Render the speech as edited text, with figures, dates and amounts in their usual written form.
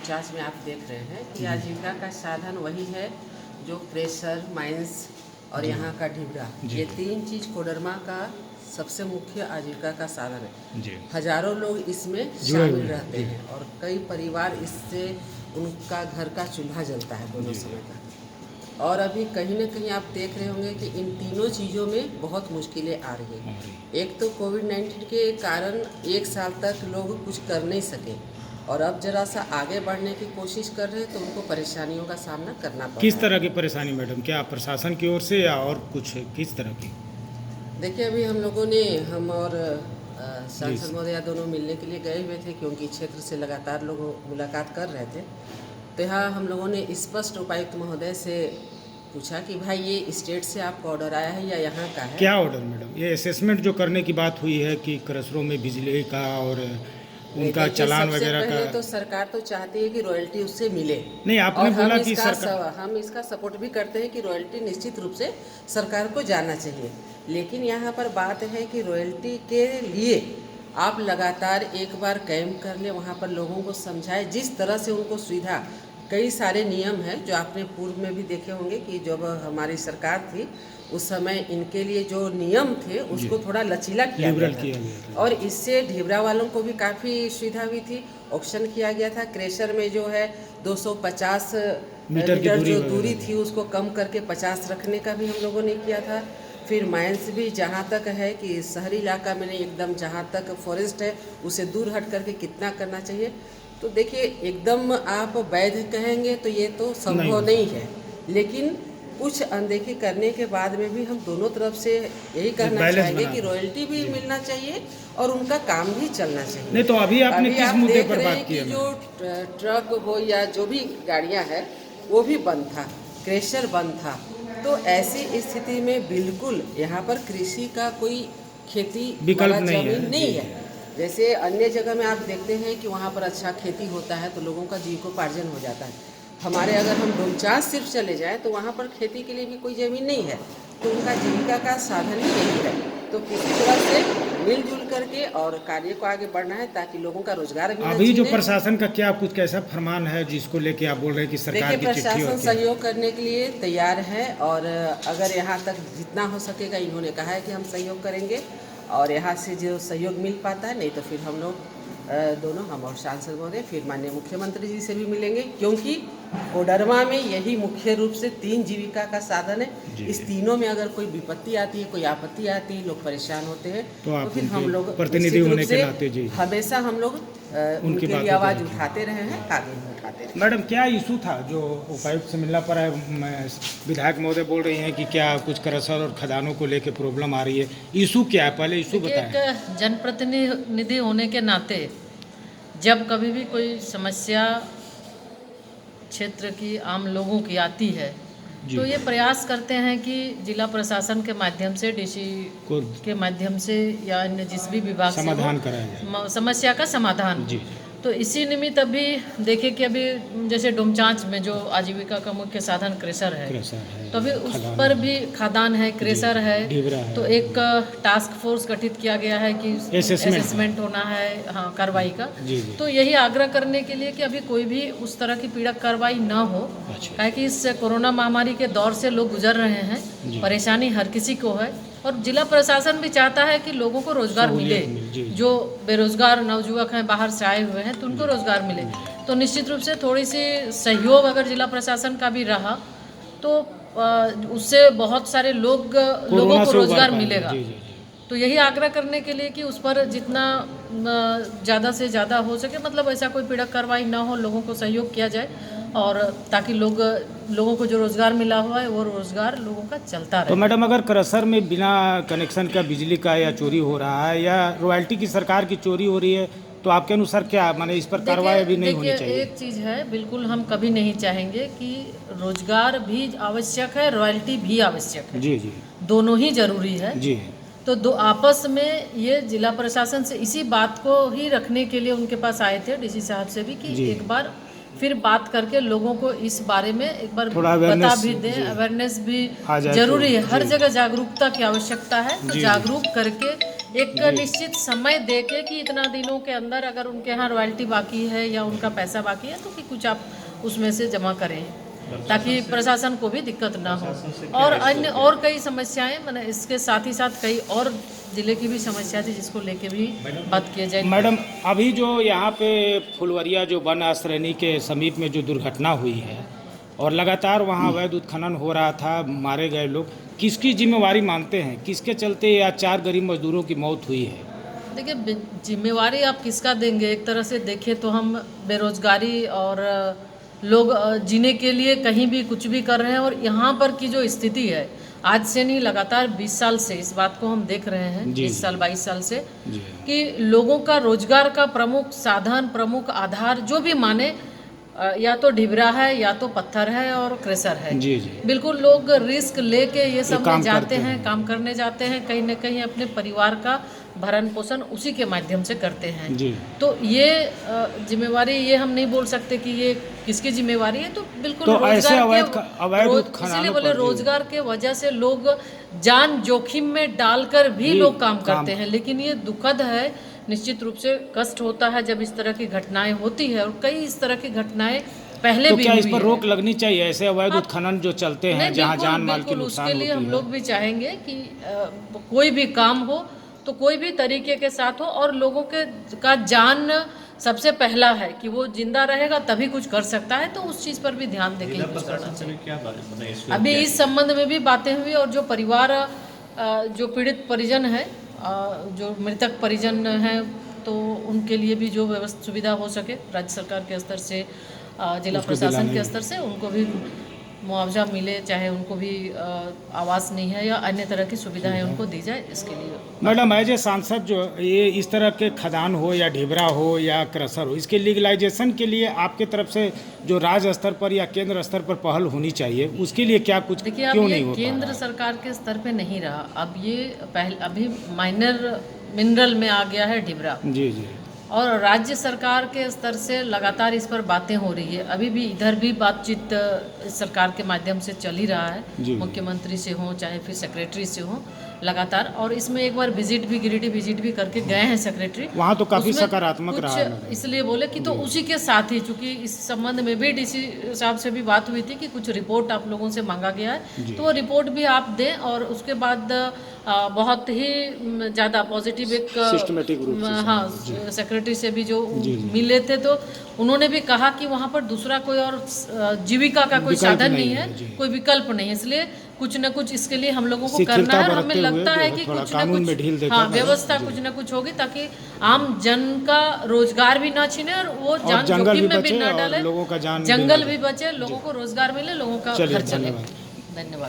डोमचांच में आप देख रहे हैं कि आजीविका का साधन वही है जो क्रेशर, माइंस और यहाँ का ढिबरा, ये 3 चीज़ कोडरमा का सबसे मुख्य आजीविका का साधन है जी। हजारों लोग इसमें शामिल रहते हैं और कई परिवार इससे उनका घर का चूल्हा जलता है दोनों समय का। और अभी कहीं ना कहीं आप देख रहे होंगे कि इन तीनों चीज़ों में बहुत मुश्किलें आ रही हैं। एक तो कोविड-19 के कारण 1 साल तक लोग कुछ कर नहीं सके और अब जरा सा आगे बढ़ने की कोशिश कर रहे हैं तो उनको परेशानियों का सामना करना पड़ रहा है। किस तरह की परेशानी मैडम, क्या प्रशासन की ओर से या और कुछ किस तरह की? देखिए, अभी हम लोगों ने हम और सांसद महोदया दोनों मिलने के लिए गए हुए थे क्योंकि क्षेत्र से लगातार लोग मुलाकात कर रहे थे। तो यहाँ हम लोगों ने स्पष्ट उपायुक्त महोदय से पूछा कि भाई ये स्टेट से आपका ऑर्डर आया है या यहाँ का है? क्या ऑर्डर मैडम? ये असेसमेंट जो करने की बात हुई है कि क्रशरों में बिजली का और उनका चालान वगैरह का, तो सरकार तो चाहती है कि रॉयल्टी उससे मिले। नहीं, आपने बोला कि हम इसका सपोर्ट भी करते हैं कि रॉयल्टी निश्चित रूप से सरकार को जाना चाहिए, लेकिन यहाँ पर बात है कि रॉयल्टी के लिए आप लगातार एक बार कैंप कर ले, वहाँ पर लोगों को समझाए जिस तरह से उनको सुविधा। कई सारे नियम हैं जो आपने पूर्व में भी देखे होंगे कि जब हमारी सरकार थी उस समय इनके लिए जो नियम थे उसको थोड़ा लचीला किया गया था और इससे ढिबरा वालों को भी काफ़ी सुविधा हुई थी। ऑप्शन किया गया था क्रेशर में जो है 250 मीटर जो दूरी थी उसको कम करके 50 रखने का भी हम लोगों ने किया था। फिर माइंस भी जहाँ तक है कि शहरी इलाका में नहीं, एकदम जहाँ तक फॉरेस्ट है उसे दूर हट करके कितना करना चाहिए। तो देखिए, एकदम आप वैध कहेंगे तो ये तो संभव नहीं है, लेकिन कुछ अनदेखी करने के बाद में भी हम दोनों तरफ से यही कहना चाहेंगे कि रॉयल्टी भी मिलना चाहिए और उनका काम भी चलना चाहिए। नहीं तो अभी आपने किस मुद्दे पर बात की है? जो ट्रक हो या जो भी गाड़ियां हैं वो भी बंद था, क्रेशर बंद था। तो ऐसी स्थिति में बिल्कुल यहाँ पर कृषि का कोई खेती विकल्प नहीं है। जैसे अन्य जगह में आप देखते हैं कि वहाँ पर अच्छा खेती होता है तो लोगों का जीविकोपार्जन हो जाता है। हमारे अगर हम डोमचांच सिर्फ चले जाएं तो वहाँ पर खेती के लिए भी कोई ज़मीन नहीं है, तो उनका जीविका का साधन ही यही है। तो किसी तरह से मिलजुल करके और कार्य को आगे बढ़ना है ताकि लोगों का रोजगार भी। अभी जो प्रशासन का क्या कुछ कैसा फरमान है जिसको लेके आप बोल रहे हैं कि सरकार की चिट्ठी? प्रशासन सहयोग करने के लिए तैयार है और अगर यहाँ तक जितना हो सकेगा इन्होंने कहा है कि हम सहयोग करेंगे और यहाँ से जो सहयोग मिल पाता है, नहीं तो फिर हम लोग दोनों, हम और सांसद महोदय फिर माननीय मुख्यमंत्री जी से भी मिलेंगे क्योंकि कोडरमा में यही मुख्य रूप से 3 जीविका का साधन है। इस तीनों में अगर कोई विपत्ति आती है, कोई आपत्ति आती है, लोग परेशान होते हैं तो फिर हम लोग प्रतिनिधि होने के नाते जी हमेशा हम लोग उनके लिए आवाज़ उठाते रहे हैं, आगे भी उठाते रहे। मैडम, क्या इशू था जो उपायुक्त से मिलना पड़ा है? विधायक महोदय बोल रही हैं कि क्या कुछ क्रशर और खदानों को लेकर प्रॉब्लम आ रही है, इशू क्या है? पहले इशू बताएं। एक जनप्रतिनिधि होने के नाते जब कभी भी कोई समस्या क्षेत्र की आम लोगों की आती है तो ये प्रयास करते हैं कि जिला प्रशासन के माध्यम से, डीसी के माध्यम से या अन्य जिस भी विभाग से समाधान कराया, समस्या का समाधान जी। तो इसी निमित्त अभी देखिए कि अभी जैसे डोमचांच में जो आजीविका का मुख्य साधन क्रेशर है, तो अभी उस पर भी खदान है, क्रेशर है, तो एक टास्क फोर्स गठित किया गया है कि असेसमेंट होना है, हाँ, कार्रवाई का। तो यही आग्रह करने के लिए कि अभी कोई भी उस तरह की पीड़क कार्रवाई ना हो, क्योंकि इस कोरोना महामारी के दौर से लोग गुजर रहे हैं, परेशानी हर किसी को है और जिला प्रशासन भी चाहता है कि लोगों को रोजगार मिले, जो बेरोजगार नवयुवक हैं, बाहर से आए हुए हैं, तो उनको रोजगार मिले। तो निश्चित रूप से थोड़ी सी सहयोग अगर जिला प्रशासन का भी रहा तो उससे बहुत सारे लोगों को रोजगार मिलेगा। तो यही आग्रह करने के लिए कि उस पर जितना ज़्यादा से ज़्यादा हो सके, मतलब ऐसा कोई पीड़क कार्रवाई ना हो, लोगों को सहयोग किया जाए और ताकि लोगों को जो रोज़गार मिला हुआ है वो रोज़गार लोगों का चलता रहे। तो मैडम, अगर क्रशर में बिना कनेक्शन का बिजली का या चोरी हो रहा है या रॉयल्टी की सरकार की चोरी हो रही है तो आपके अनुसार क्या माने इस पर कार्रवाई भी नहीं होनी चाहिए? एक चीज़ है, बिल्कुल हम कभी नहीं चाहेंगे कि रोजगार भी आवश्यक है, रॉयल्टी भी आवश्यक है, जी, दोनों ही जरूरी है जी। तो दो आपस में ये जिला प्रशासन से इसी बात को ही रखने के लिए उनके पास आए थे, डीसी साहब से भी, कि एक बार फिर बात करके लोगों को इस बारे में एक बार बता भी दें, अवेयरनेस भी जरूरी है। हर जगह जागरूकता की आवश्यकता है, तो जागरूक करके एक निश्चित समय दे के कि इतना दिनों के अंदर अगर उनके यहाँ रॉयल्टी बाकी है या उनका पैसा बाकी है तो कि कुछ आप उसमें से जमा करें, ताकि प्रशासन को भी दिक्कत ना हो। और अन्य और कई समस्याएं, मैंने इसके साथ ही साथ कई और जिले की भी समस्या थी जिसको लेके भी बात किया जाए। मैडम, अभी जो यहाँ पे फुलवरिया जो वन आश्रयनी के समीप में जो दुर्घटना हुई है और लगातार वहाँ अवैध उत्खनन हो रहा था, मारे गए लोग, किसकी जिम्मेवारी मानते हैं? किसके चलते या 4 गरीब मजदूरों की मौत हुई है? देखिए, जिम्मेवारी आप किसका देंगे? एक तरह से देखें तो हम बेरोजगारी और लोग जीने के लिए कहीं भी कुछ भी कर रहे हैं। और यहाँ पर की जो स्थिति है, आज से नहीं, लगातार 20 साल से इस बात को हम देख रहे हैं, 20 साल 22 साल से, कि लोगों का रोजगार का प्रमुख साधन, प्रमुख आधार जो भी माने, या तो ढिबरा है या तो पत्थर है और क्रेशर है। जी जी। बिल्कुल लोग रिस्क लेके ये सब में जाते हैं, काम करने जाते हैं, कहीं ना कहीं अपने परिवार का भरण पोषण उसी के माध्यम से करते हैं जी। तो ये जिम्मेवारी, ये हम नहीं बोल सकते कि ये किसकी जिम्मेवारी है। तो बिल्कुल तो रोजगार ऐसे इसीलिए बोले रोजगार के वजह से लोग जान जोखिम में डालकर भी लोग काम करते हैं। लेकिन ये दुखद है, निश्चित रूप से कष्ट होता है जब इस तरह की घटनाएं होती है, और कई इस तरह की घटनाएं पहले भी क्या हुई इस पर है। रोक लगनी चाहिए, ऐसे अवैध उत्खनन जो चलते हैं जहां जान माल की नुकसान उसके लिए होती हम है? लोग भी चाहेंगे कि कोई भी काम हो तो कोई भी तरीके के साथ हो, और लोगों के का जान सबसे पहला है कि वो जिंदा रहेगा तभी कुछ कर सकता है। तो उस चीज़ पर भी ध्यान देके कुछ करना चाहिए। अभी इस संबंध में भी बातें हुई, और जो परिवार, जो पीड़ित परिजन है, जो मृतक परिजन हैं, तो उनके लिए भी जो व्यवस्था सुविधा हो सके राज्य सरकार के स्तर से, जिला प्रशासन के स्तर से उनको भी मुआवजा मिले, चाहे उनको भी आवास नहीं है या अन्य तरह की सुविधाएं उनको दी जाए, इसके लिए। मैडम, एज ए सांसद, जो ये इस तरह के खदान हो या ढिबरा हो या क्रशर हो, इसके लीगलाइजेशन के लिए आपके तरफ से जो राज्य स्तर पर या केंद्र स्तर पर पहल होनी चाहिए, उसके लिए क्या कुछ क्यों नहीं हो पा रहा? केंद्र सरकार के स्तर पे नहीं रहा, अब ये अभी माइनर मिनरल में आ गया है ढिबरा। जी जी। और राज्य सरकार के स्तर से लगातार इस पर बातें हो रही है। अभी भी इधर भी बातचीत सरकार के माध्यम से चल ही रहा है, मुख्यमंत्री से हो चाहे फिर सेक्रेटरी से हो, लगातार। और इसमें एक बार विजिट भी, गिरिडीह विजिट भी करके गए हैं सेक्रेटरी, वहाँ तो काफ़ी सकारात्मक रहा है। इसलिए बोले कि तो उसी के साथ ही, चूंकि इस संबंध में भी डीसी साहब से भी बात हुई थी कि कुछ रिपोर्ट आप लोगों से मांगा गया है, तो वो रिपोर्ट भी आप दें। और उसके बाद बहुत ही ज़्यादा पॉजिटिव एक सिस्टमेटिक रूप से, हाँ, सेक्रेटरी से भी जो मिले थे, तो उन्होंने भी कहा कि वहाँ पर दूसरा कोई और जीविका का कोई साधन नहीं है, कोई विकल्प नहीं है, इसलिए कुछ न कुछ इसके लिए हम लोगों को करना है। हमें लगता है कि कुछ न कुछ, हाँ, व्यवस्था कुछ न कुछ होगी ताकि आम जन का रोजगार भी ना छीने और वो जान जोखिम में भी ना डाले, जंगल भी बचे, लोगों को रोजगार मिले, लोगों का घर चले। धन्यवाद।